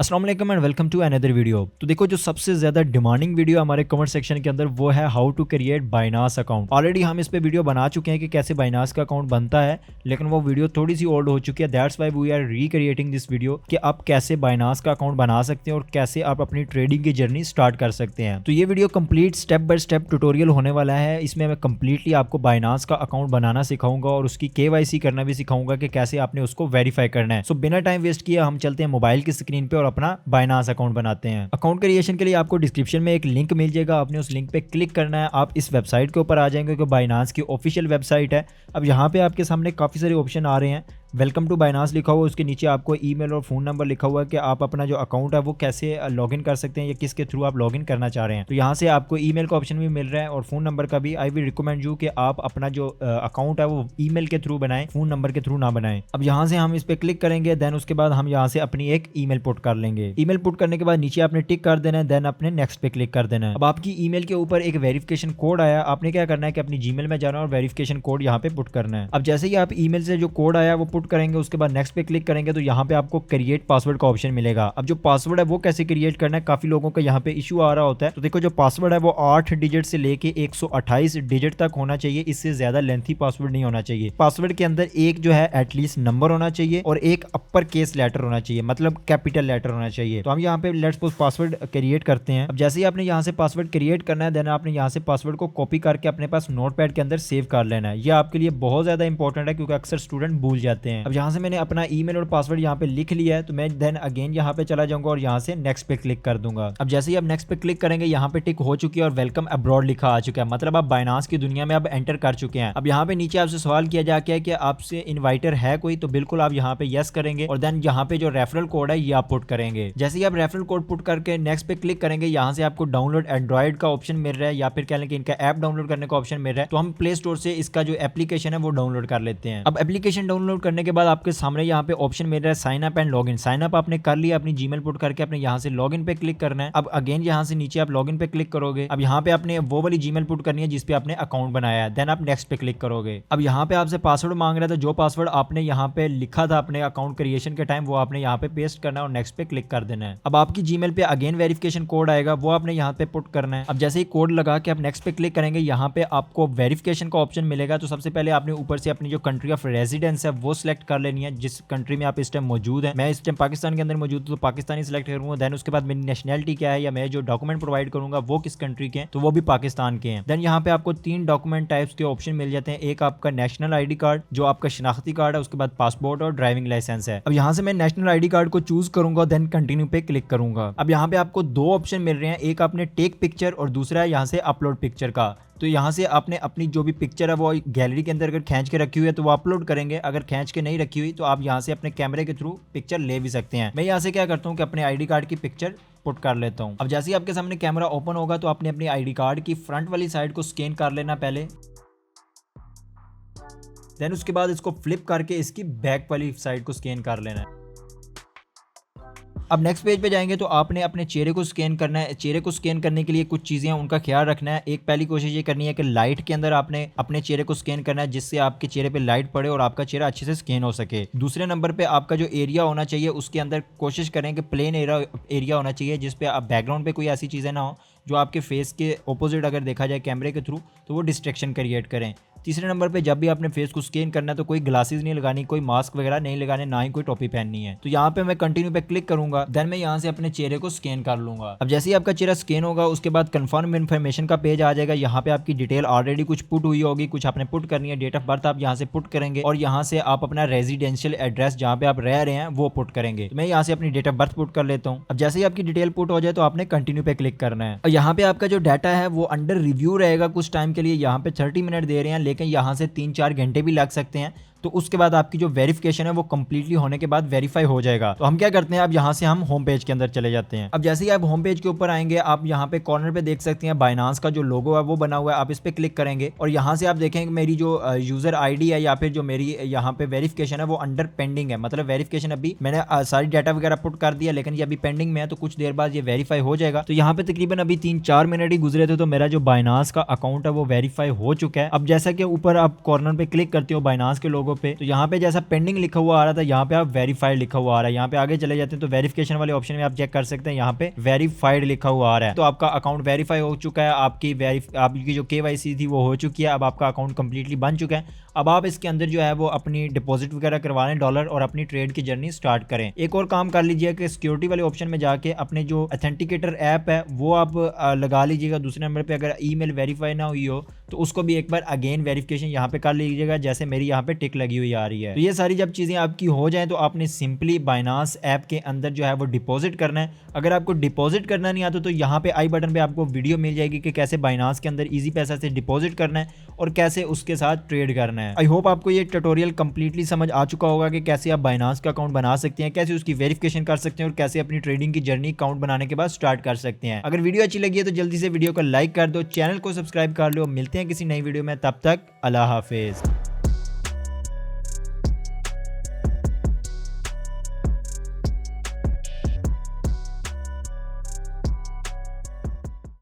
अस्सलाम वालेकुम and welcome to another video. तो देखो, जो सबसे ज्यादा डिमांडिंग वीडियो हमारे कमेंट सेक्शन के अंदर वो है how to create Binance account. Already हम इस पे वीडियो बना चुके हैं कि कैसे बाइनास का अकाउंट बनता है, लेकिन वो वीडियो थोड़ी सी ओल्ड हो चुकी है। That's why we are recreating this video कि आप कैसे बाइनास का अकाउंट बना सकते हैं और कैसे आप अपनी ट्रेडिंग की जर्नी स्टार्ट कर सकते हैं। तो ये video complete step by step tutorial होने वाला है। इसमें मैं कंप्लीटली आपको बाइनास का अकाउंट बनाना सिखाऊंगा और उसकी KYC करना भी सिखाऊंगा कि कैसे आपने उसको वेरीफाई करना है। सो बिना टाइम वेस्ट किए हम चलते हैं मोबाइल की स्क्रीन पे और अपना बाइनास अकाउंट बनाते हैं। अकाउंट क्रिएशन के लिए आपको डिस्क्रिप्शन में एक लिंक मिल जाएगा, आपने उस लिंक पे क्लिक करना है। आप इस वेबसाइट के ऊपर आ जाएंगे जो बाइनास की ऑफिशियल वेबसाइट है। अब यहाँ पे आपके सामने काफी सारे ऑप्शन आ रहे हैं। वेलकम टू बाइनास लिखा हुआ है, उसके नीचे आपको ईमेल और फोन नंबर लिखा हुआ है कि आप अपना जो अकाउंट है वो कैसे लॉगिन कर सकते हैं या किसके थ्रू आप लॉगिन करना चाह रहे हैं। तो यहाँ से आपको ईमेल का ऑप्शन भी मिल रहा है और फोन नंबर का भी। आई विल रिकमेंड यू कि आप अपना जो अकाउंट है वो ईमेल के थ्रू बनाएं, फोन नंबर के थ्रू ना बनाएं। अब यहाँ से हम इस पे क्लिक करेंगे, देन उसके बाद हम यहाँ से अपनी एक ईमेल पुट कर लेंगे। ईमेल पुट करने के बाद नीचे आपने टिक कर देना है, देन अपने नेक्स्ट पे क्लिक कर देना है। अब आपकी ईमेल के ऊपर एक वेरिफिकेशन कोड आया, आपने क्या करना है कि अपनी जीमेल में जाना और वेरिफिकेशन कोड यहाँ पे पुट करना है। अब जैसे ही आप ईमेल से जो कोड आया वो पुट करेंगे, उसके बाद नेक्स्ट पे क्लिक करेंगे तो यहाँ पे आपको क्रिएट पासवर्ड का ऑप्शन मिलेगा। अब जो पासवर्ड है वो कैसे क्रिएट करना है, काफी लोगों का यहाँ पे इशू आ रहा होता है। तो देखो, जो पासवर्ड है वो 8 डिजिट से लेके 128 डिजिट तक होना चाहिए, इससे ज्यादा लेंथी पासवर्ड नहीं होना चाहिए। पासवर्ड के अंदर एक जो है एटलीस्ट नंबर होना चाहिए और एक अपर केस लेटर होना चाहिए, मतलब कैपिटल लेटर होना चाहिए। तो हम यहाँ पे लेट्स सपोज पासवर्ड क्रिएट करते हैं। अब जैसे ही आपने यहाँ से पासवर्ड क्रिएट करना है, देन आपने यहाँ से पासवर्ड को कॉपी करके अपने पास नोटपैड के अंदर सेव कर लेना है। ये आपके लिए बहुत ज्यादा इंपॉर्टेंट है क्योंकि अक्सर स्टूडेंट भूल जाते हैं। अब यहाँ से मैंने अपना ईमेल और पासवर्ड यहाँ पे लिख लिया है, तो मैं देन अगेन यहाँ पे चला जाऊंगा और यहाँ से नेक्स्ट पे क्लिक कर दूंगा। अब जैसे ही आप नेक्स्ट पे क्लिक करेंगे, यहाँ पे टिक हो चुकी है और वेलकम अब्रॉड लिखा आ चुका है, मतलब आप बाइनास की दुनिया में अब एंटर कर चुके हैं। अब यहाँ पे नीचे आपसे सवाल किया जा है कि आपसे इन्वाइटर है कोई, तो बिल्कुल आप यहाँ पे यस करेंगे और देन यहाँ पे जो रेफरल कोड है ये आप पुट करेंगे। जैसे ही आप रेफरल कोड पुट करके नेक्स्ट पे क्लिक करेंगे, यहाँ से आपको डाउनलोड एंड्रॉइड का ऑप्शन मिल रहा है या फिर कह लें कि इनका ऐप डाउनलोड करने का ऑप्शन मिल रहा है। तो हम प्ले स्टोर से इसका जो एप्लीकेशन है वो डाउनलोड कर लेते हैं। अब एप्लीकेशन डाउनलोड करने के बाद आपके सामने यहाँ पे ऑप्शन मिल रहा है sign up and login. Sign up आपने कर लिया, अपनी जीमेल पुट करके अपने यहाँ से लॉगिन पे क्लिक करना है। अब अगेन यहाँ से नीचे आप लॉगिन पे क्लिक करोगे। अब यहाँ पे आपने वो वाली जीमेल पुट करनी है जिसपे आपने अकाउंट बनाया है, देन आप नेक्स्ट पे क्लिक करोगे। अब यहाँ पे आपसे पासवर्ड मांग रहा था, जो पासवर्ड आपने यहाँ पे लिखा था अपने अकाउंट क्रिएशन के टाइम वो आपने यहाँ पे पेस्ट करना है और नेक्स्ट पे क्लिक कर देना है। अब आपकी जीमेल पे अगेन वेरिफिकेशन कोड आएगा, वो आपने यहाँ पे पुट करना है। अब जैसे ही कोड लगा के आप नेक्स्ट पे क्लिक करेंगे, यहाँ पे आपको वेरिफिकेशन का ऑप्शन मिलेगा। तो सबसे पहले आपने ऊपर से अपनी जो कंट्री ऑफ रेजिडेंस है वो सिलेक्ट कर लेनी है, जिस कंट्री में आप इस टाइम मौजूद है। मैं इस टाइम पाकिस्तान के अंदर मौजूद हूं तो पाकिस्तानी सिलेक्ट करूंगा। देन उसके बाद मेरी नेशनैलिटी क्या है या मैं जो डॉक्यूमेंट प्रोवाइड करूंगा वो किस कंट्री के हैं, तो वो भी पाकिस्तान के हैं। देन यहाँ पे आपको 3 डॉक्यूमेंट टाइप्स के ऑप्शन मिल जाते हैं। एक आपका नेशनल ID कार्ड, जो आपका शनाख्ती कार्ड है, उसके बाद पासपोर्ट और ड्राइविंग लाइसेंस है। अब यहाँ से मैं नेशनल ID कार्ड को चूज करूंगा, देन कंटिन्यू पे क्लिक करूंगा। अब यहाँ पे आपको 2 ऑप्शन मिल रहे हैं, एक आपने टेक पिक्चर और दूसरा है यहाँ से अपलोड पिक्चर का। तो यहाँ से आपने अपनी जो भी पिक्चर है वो गैलरी के अंदर अगर खींच के रखी हुई है तो वो अपलोड करेंगे, अगर खींच के नहीं रखी हुई तो आप यहाँ से अपने कैमरे के थ्रू पिक्चर ले भी सकते हैं। मैं यहाँ से क्या करता हूँ कि अपने ID कार्ड की पिक्चर पुट कर लेता हूँ। अब जैसे ही आपके सामने कैमरा ओपन होगा तो आपने अपनी ID कार्ड की फ्रंट वाली साइड को स्कैन कर लेना पहले, देन उसके बाद इसको फ्लिप करके इसकी बैक वाली साइड को स्कैन कर लेना है। अब नेक्स्ट पेज पे जाएंगे तो आपने अपने चेहरे को स्कैन करना है। चेहरे को स्कैन करने के लिए कुछ चीज़ें हैं, उनका ख्याल रखना है। एक पहली कोशिश ये करनी है कि लाइट के अंदर आपने अपने चेहरे को स्कैन करना है, जिससे आपके चेहरे पे लाइट पड़े और आपका चेहरा अच्छे से स्कैन हो सके। दूसरे नंबर पे आपका जो एरिया होना चाहिए उसके अंदर कोशिश करें कि प्लेन एरिया होना चाहिए, जिसपे आप बैकग्राउंड पे कोई ऐसी चीज़ें ना हो जो आपके फेस के ऑपोजिट अगर देखा जाए कैमरे के थ्रू तो वो डिस्ट्रैक्शन क्रिएट करें। तीसरे नंबर पे जब भी आपने फेस को स्कैन करना है तो कोई ग्लासेस नहीं लगानी, कोई मास्क वगैरह नहीं लगाने, ना ही कोई टोपी पहननी है। तो यहाँ पे मैं कंटिन्यू पे क्लिक करूंगा, देन मैं यहाँ से अपने चेहरे को स्कैन कर लूंगा। अब जैसे ही आपका चेहरा स्कैन होगा उसके बाद कंफर्म इन्फॉर्मेशन का पेज आ जाएगा। यहाँ पे आपकी डिटेल ऑलरेडी कुछ पुट हुई होगी, कुछ आपने पुट करनी है। डेट ऑफ बर्थ आप यहाँ से पुट करेंगे और यहाँ से आप अपना रेजिडेंशियल एड्रेस जहाँ पे आप रह रहे हैं वो पुट करेंगे। तो मैं यहाँ से अपनी डेट ऑफ बर्थ पुट कर लेता हूँ। अब जैसे ही आपकी डिटेल पुट हो जाए तो आपने कंटिन्यू पे क्लिक करना है और यहाँ पे आपका जो डाटा है वो अंडर रिव्यू रहेगा कुछ टाइम के लिए। यहाँ पे 30 मिनट दे रहे हैं, लेकिन यहाँ से 3-4 घंटे भी लग सकते हैं। तो उसके बाद आपकी जो वेरिफिकेशन है वो कंप्लीटली होने के बाद वेरीफाई हो जाएगा। तो हम क्या करते हैं, अब यहाँ से हम होम पेज के अंदर चले जाते हैं। अब जैसे ही आप होम पेज के ऊपर आएंगे, आप यहाँ पे कॉर्नर पे देख सकते हैं बाइनास का जो लोगो है वो बना हुआ है। आप इस पे क्लिक करेंगे और यहाँ से आप देखेंगे मेरी जो यूजर ID है या फिर जो मेरी यहाँ पे वेरिफिकेशन है वो अंडर पेंडिंग है, मतलब वेरिफिकेशन अभी मैंने सारी डाटा वगैरह पुट कर दिया लेकिन ये अभी पेंडिंग में है, तो कुछ देर बाद ये वेरीफाई हो जाएगा। तो यहाँ पे तकरीबन अभी 3-4 मिनट ही गुजरे थे तो मेरा जो बाइनास का अकाउंट है वो वेरीफाई हो चुका है। अब जैसा कि ऊपर आप कॉर्नर पे क्लिक करते हो बाइनास के लोगो पे, तो यहाँ पे जैसा पेंडिंग लिखा हुआ आ रहा था, यहाँ पे आप वेरीफाइड लिखा हुआ आ रहा है। यहाँ पे आगे चले जाते हैं तो वेरिफिकेशन वाले ऑप्शन में आप चेक कर सकते हैं, यहाँ पे वेरीफाइड लिखा हुआ आ रहा है। तो आपका अकाउंट वेरीफाई हो चुका है, आपकी जो KYC थी वो हो चुकी है। अब आपका अकाउंट कंप्लीटली बन चुका है। अब आप इसके अंदर जो है वो अपनी डिपॉजिट वगैरह करवा लें डॉलर और अपनी ट्रेड की जर्नी स्टार्ट करें। एक और काम कर लीजिए कि सिक्योरिटी वाले ऑप्शन में जाके अपने जो ऑथेंटिकेटर ऐप है वो आप लगा लीजिएगा। दूसरे नंबर पे अगर ईमेल वेरीफाई ना हुई हो तो उसको भी एक बार अगेन वेरिफिकेशन यहाँ पे कर लीजिएगा, जैसे मेरी यहाँ पे टिक लगी हुई आ रही है। तो ये सारी जब चीज़ें आपकी हो जाएं तो आपने सिंपली बाइनांस ऐप के अंदर जो है वो डिपॉजिट करना है। अगर आपको डिपॉजिट करना नहीं आता तो यहाँ पे आई बटन पे आपको वीडियो मिल जाएगी कि कैसे बाइनांस के अंदर ईजी पैसा से डिपॉजिट करना है और कैसे उसके साथ ट्रेड करना है। आई होप आपको ये ट्यूटोरियल कंप्लीटली समझ आ चुका होगा कि कैसे आप बाइनांस का अकाउंट बना सकते हैं, कैसे उसकी वेरिफिकेशन कर सकते हैं और कैसे अपनी ट्रेडिंग की जर्नी अकाउंट बनाने के बाद स्टार्ट कर सकते हैं। अगर वीडियो अच्छी लगी है तो जल्दी से वीडियो को लाइक कर दो, चैनल को सब्सक्राइब कर लो। मिलते हैं किसी नई वीडियो में, तब तक अल्लाह हाफिज।